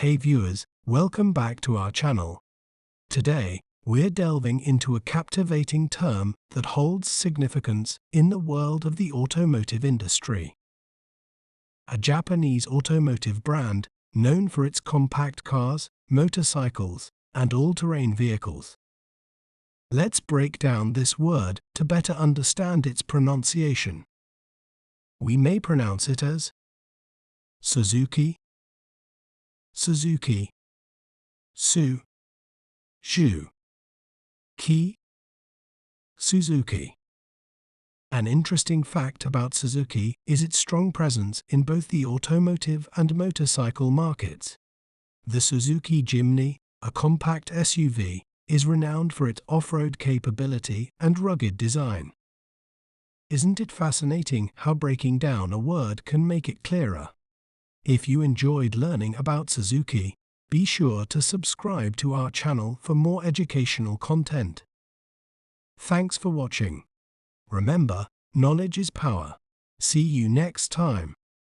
Hey viewers, welcome back to our channel. Today, we're delving into a captivating term that holds significance in the world of the automotive industry. A Japanese automotive brand known for its compact cars, motorcycles, and all-terrain vehicles. Let's break down this word to better understand its pronunciation. We may pronounce it as Suzuki, Suzuki, Su, Shu, Ki, Suzuki. An interesting fact about Suzuki is its strong presence in both the automotive and motorcycle markets. The Suzuki Jimny, a compact SUV, is renowned for its off-road capability and rugged design. Isn't it fascinating how breaking down a word can make it clearer? If you enjoyed learning about Suzuki, be sure to subscribe to our channel for more educational content. Thanks for watching. Remember, knowledge is power. See you next time.